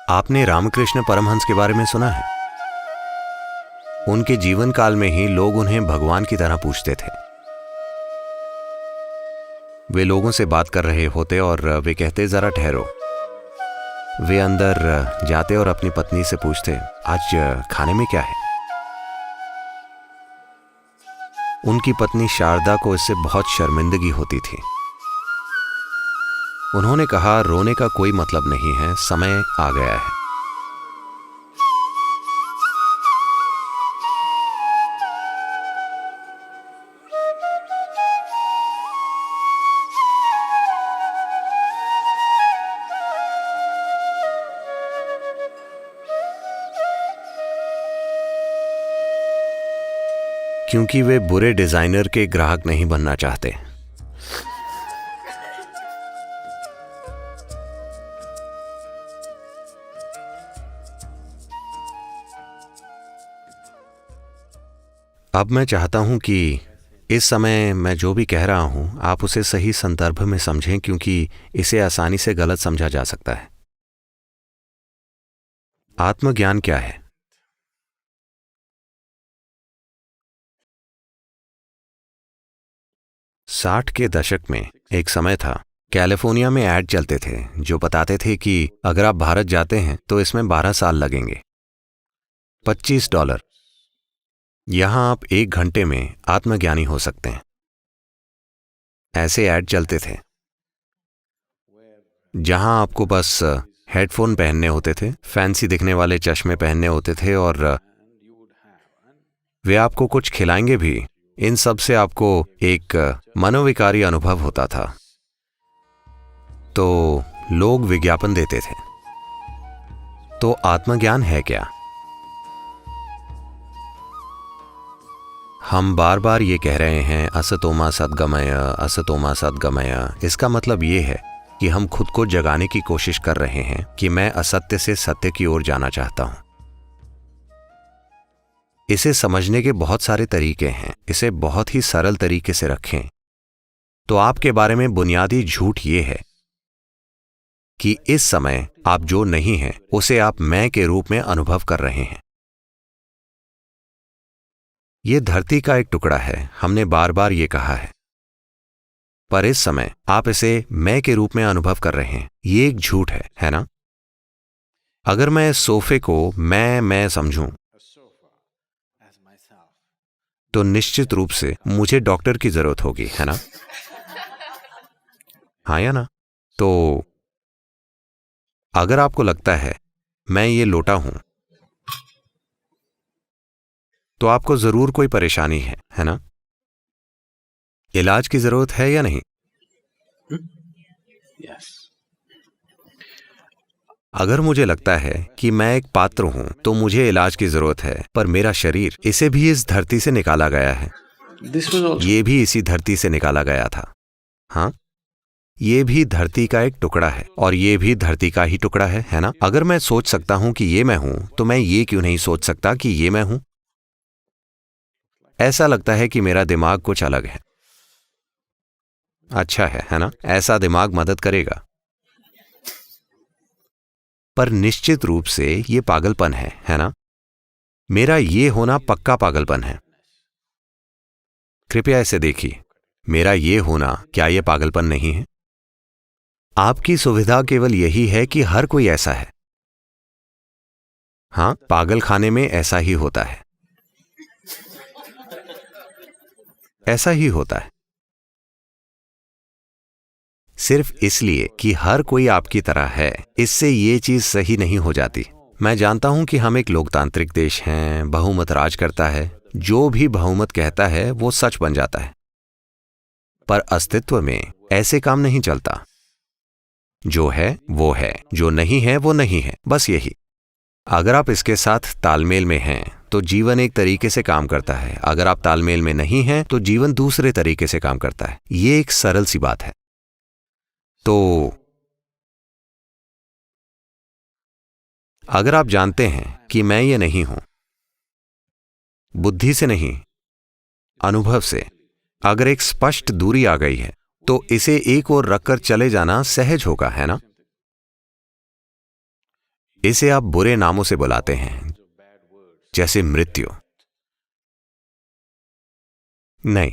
आपने रामकृष्ण परमहंस के बारे में सुना है? उनके जीवन काल में ही लोग उन्हें भगवान की तरह पूछते थे। वे लोगों से बात कर रहे होते और वे कहते, जरा ठहरो। वे अंदर जाते और अपनी पत्नी से पूछते, आज खाने में क्या है? उनकी पत्नी शारदा को इससे बहुत शर्मिंदगी होती थी। उन्होंने कहा, रोने का कोई मतलब नहीं है, समय आ गया है। क्योंकि वे बुरे डिजाइनर के ग्राहक नहीं बनना चाहते। अब मैं चाहता हूं कि इस समय मैं जो भी कह रहा हूं आप उसे सही संदर्भ में समझें, क्योंकि इसे आसानी से गलत समझा जा सकता है। आत्मज्ञान क्या है? साठ के दशक में एक समय था, कैलिफोर्निया में ऐड चलते थे जो बताते थे कि अगर आप भारत जाते हैं तो इसमें 12 साल लगेंगे, $25। यहां आप 1 घंटे में आत्मज्ञानी हो सकते हैं। ऐसे ऐड चलते थे जहां आपको बस हेडफोन पहनने होते थे, फैंसी दिखने वाले चश्मे पहनने होते थे और वे आपको कुछ खिलाएंगे भी। इन सब से आपको एक मनोविकारी अनुभव होता था। तो लोग विज्ञापन देते थे। तो आत्मज्ञान है क्या? हम बार बार ये कह रहे हैं, असतोमा सद्गमय, असतोमा सद्गमय। इसका मतलब ये है कि हम खुद को जगाने की कोशिश कर रहे हैं कि मैं असत्य से सत्य की ओर जाना चाहता हूं। इसे समझने के बहुत सारे तरीके हैं। इसे बहुत ही सरल तरीके से रखें तो आपके बारे में बुनियादी झूठ ये है कि इस समय आप जो नहीं हैं उसे आप मैं के रूप में अनुभव कर रहे हैं। यह धरती का एक टुकड़ा है, हमने बार बार ये कहा है, पर इस समय आप इसे मैं के रूप में अनुभव कर रहे हैं। ये एक झूठ है ना? अगर मैं इस सोफे को मैं समझूं तो निश्चित रूप से मुझे डॉक्टर की जरूरत होगी, है ना? हाँ या ना? तो अगर आपको लगता है मैं ये लोटा हूं तो आपको जरूर कोई परेशानी है ना? इलाज की जरूरत है या नहीं? अगर मुझे लगता है कि मैं एक पात्र हूं तो मुझे इलाज की जरूरत है, पर मेरा शरीर, इसे भी इस धरती से निकाला गया है। ये भी इसी धरती से निकाला गया था। हाँ, ये भी धरती का एक टुकड़ा है और ये भी धरती का ही टुकड़ा है ना? अगर मैं सोच सकता हूं कि ये मैं हूं तो मैं ये क्यों नहीं सोच सकता कि ये मैं हूं? ऐसा लगता है कि मेरा दिमाग कुछ अलग है। अच्छा है ना? ऐसा दिमाग मदद करेगा, पर निश्चित रूप से ये पागलपन है ना? मेरा ये होना पक्का पागलपन है। कृपया इसे देखिए, मेरा ये होना, क्या ये पागलपन नहीं है? आपकी सुविधा केवल यही है कि हर कोई ऐसा है। हाँ, पागल खाने में ऐसा ही होता है। ऐसा ही होता है सिर्फ इसलिए कि हर कोई आपकी तरह है, इससे ये चीज सही नहीं हो जाती। मैं जानता हूं कि हम एक लोकतांत्रिक देश हैं, बहुमत राज करता है, जो भी बहुमत कहता है वो सच बन जाता है, पर अस्तित्व में ऐसे काम नहीं चलता। जो है वो है, जो नहीं है वो नहीं है, बस यही। अगर आप इसके साथ तालमेल में हैं तो जीवन एक तरीके से काम करता है, अगर आप तालमेल में नहीं हैं तो जीवन दूसरे तरीके से काम करता है। ये एक सरल सी बात है। तो अगर आप जानते हैं कि मैं ये नहीं हूं, बुद्धि से नहीं, अनुभव से, अगर एक स्पष्ट दूरी आ गई है तो इसे एक ओर रखकर चले जाना सहज होगा, है ना? इसे आप बुरे नामों से बुलाते हैं, जैसे मृत्यु। नहीं,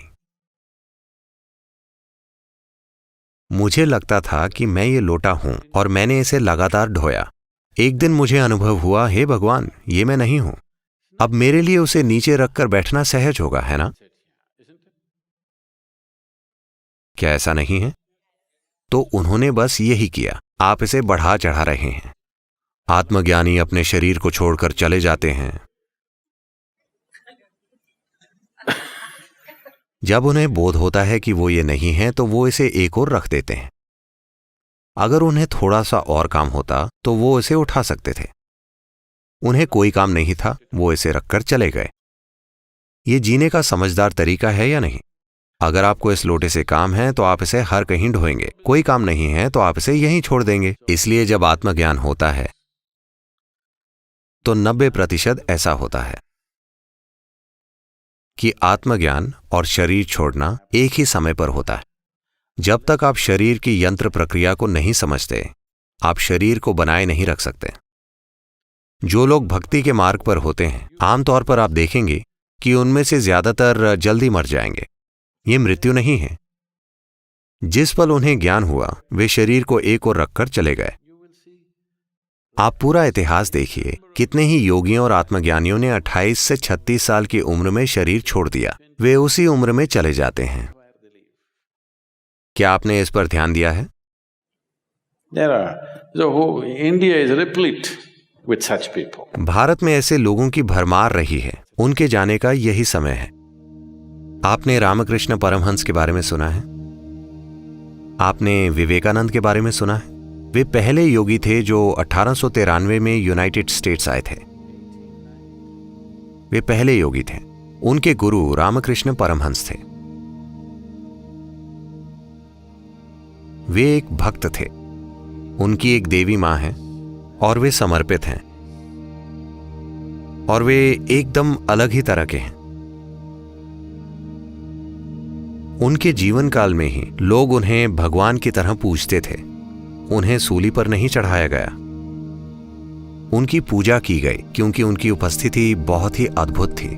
मुझे लगता था कि मैं ये लोटा हूं और मैंने इसे लगातार ढोया। एक दिन मुझे अनुभव हुआ, हे भगवान, ये मैं नहीं हूं। अब मेरे लिए उसे नीचे रखकर बैठना सहज होगा, है ना? क्या ऐसा नहीं है? तो उन्होंने बस यही किया। आप इसे बढ़ा चढ़ा रहे हैं। आत्मज्ञानी अपने शरीर को छोड़कर चले जाते हैं। जब उन्हें बोध होता है कि वो ये नहीं है, तो वो इसे एक और रख देते हैं। अगर उन्हें थोड़ा सा और काम होता तो वो इसे उठा सकते थे। उन्हें कोई काम नहीं था, वो इसे रखकर चले गए। ये जीने का समझदार तरीका है या नहीं? अगर आपको इस लोटे से काम है तो आप इसे हर कहीं ढोएंगे। कोई काम नहीं है तो आप इसे यहीं छोड़ देंगे। इसलिए जब आत्मज्ञान होता है तो 90% ऐसा होता है कि आत्मज्ञान और शरीर छोड़ना एक ही समय पर होता है। जब तक आप शरीर की यंत्र प्रक्रिया को नहीं समझते, आप शरीर को बनाए नहीं रख सकते। जो लोग भक्ति के मार्ग पर होते हैं, आमतौर पर आप देखेंगे कि उनमें से ज्यादातर जल्दी मर जाएंगे। ये मृत्यु नहीं है। जिस पल उन्हें ज्ञान हुआ, वे शरीर को एक ओर रखकर चले गए। आप पूरा इतिहास देखिए, कितने ही योगियों और आत्मज्ञानियों ने 28 से 36 साल की उम्र में शरीर छोड़ दिया। वे उसी उम्र में चले जाते हैं। क्या आपने इस पर ध्यान दिया है? India is replete with such people. Bharat में ऐसे लोगों की भरमार रही है। उनके जाने का यही समय है। आपने रामकृष्ण परमहंस के बारे में सुना है? आपने विवेकानंद के बारे में सुना है? वे पहले योगी थे जो 1893 में यूनाइटेड स्टेट्स आए थे। वे पहले योगी थे। उनके गुरु रामकृष्ण परमहंस थे। वे एक भक्त थे। उनकी एक देवी मां है और वे समर्पित हैं और वे एकदम अलग ही तरह के हैं। उनके जीवन काल में ही लोग उन्हें भगवान की तरह पूजते थे। उन्हें सूली पर नहीं चढ़ाया गया। उनकी पूजा की गई क्योंकि उनकी उपस्थिति बहुत ही अद्भुत थी।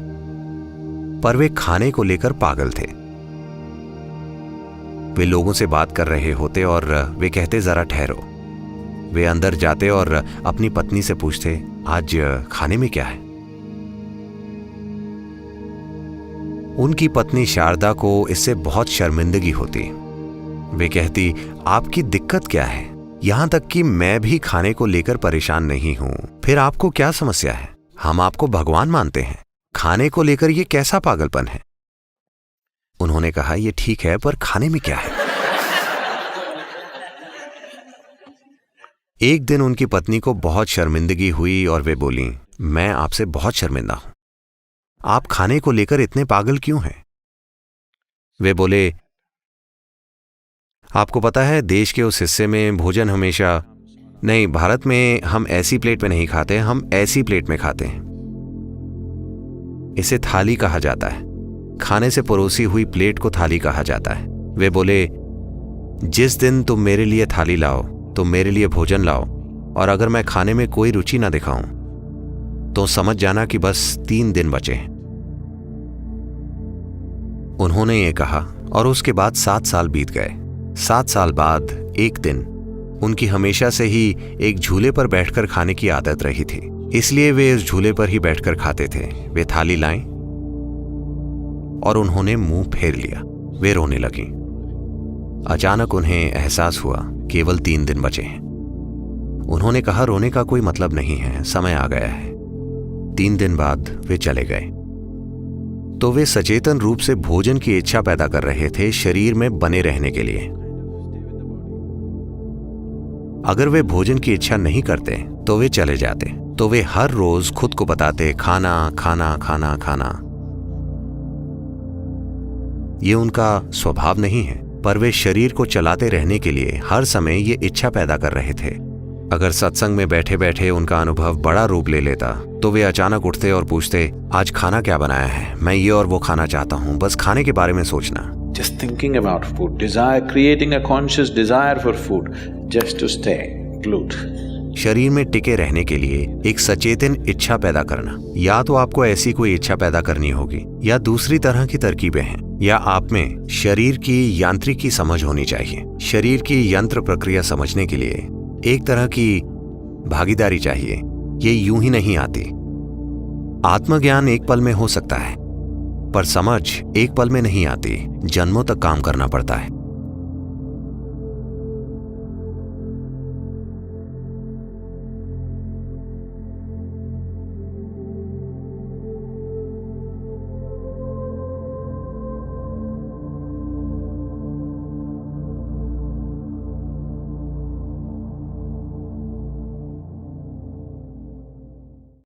पर वे खाने को लेकर पागल थे। वे लोगों से बात कर रहे होते और वे कहते, जरा ठहरो। वे अंदर जाते और अपनी पत्नी से पूछते, आज खाने में क्या है? उनकी पत्नी शारदा को इससे बहुत शर्मिंदगी होती। वे कहती, आपकी दिक्कत क्या है? यहां तक कि मैं भी खाने को लेकर परेशान नहीं हूं, फिर आपको क्या समस्या है? हम आपको भगवान मानते हैं, खाने को लेकर यह कैसा पागलपन है? उन्होंने कहा, यह ठीक है, पर खाने में क्या है? एक दिन उनकी पत्नी को बहुत शर्मिंदगी हुई और वे बोली, मैं आपसे बहुत शर्मिंदा हूं। आप खाने को लेकर इतने पागल क्यों हैं? वे बोले, आपको पता है देश के उस हिस्से में भोजन हमेशा नहीं, भारत में हम ऐसी प्लेट में नहीं खाते, हम ऐसी प्लेट में खाते हैं। इसे थाली कहा जाता है। खाने से परोसी हुई प्लेट को थाली कहा जाता है। वे बोले, जिस दिन तुम मेरे लिए थाली लाओ, तुम मेरे लिए भोजन लाओ, और अगर मैं खाने में कोई रुचि ना दिखाऊं तो समझ जाना कि बस 3 दिन बचे हैं। उन्होंने ये कहा और उसके बाद 7 साल बीत गए। 7 साल बाद एक दिन उनकी हमेशा से ही एक झूले पर बैठकर खाने की आदत रही थी, इसलिए वे इस झूले पर ही बैठकर खाते थे। वे थाली लाएं और उन्होंने मुंह फेर लिया। वे रोने लगीं। अचानक उन्हें एहसास हुआ केवल 3 दिन बचे हैं। उन्होंने कहा, रोने का कोई मतलब नहीं है, समय आ गया है। 3 दिन बाद वे चले गए। तो वे सचेतन रूप से भोजन की इच्छा पैदा कर रहे थे शरीर में बने रहने के लिए। अगर वे भोजन की इच्छा नहीं करते तो वे चले जाते। तो वे हर रोज खुद को बताते, खाना खाना खाना खाना। ये उनका स्वभाव नहीं है, पर वे शरीर को चलाते रहने के लिए हर समय ये इच्छा पैदा कर रहे थे। अगर सत्संग में बैठे बैठे उनका अनुभव बड़ा रूप ले लेता तो वे अचानक उठते और पूछते, आज खाना क्या बनाया है? मैं ये और वो खाना चाहता हूँ। बस खाने के बारे में सोचना। Just thinking about food, desire, creating a conscious desire for food, just to stay glued शरीर में टिके रहने के लिए एक सचेतन इच्छा पैदा करना। या तो आपको ऐसी कोई इच्छा पैदा करनी होगी, या दूसरी तरह की तरकीबें हैं, या आप में शरीर की यांत्रिकी समझ होनी चाहिए। शरीर की यंत्र प्रक्रिया समझने के लिए एक तरह की भागीदारी चाहिए। ये यूं ही नहीं आती। आत्मज्ञान एक पल में हो सकता है, पर समझ एक पल में नहीं आती, जन्मों तक काम करना पड़ता है।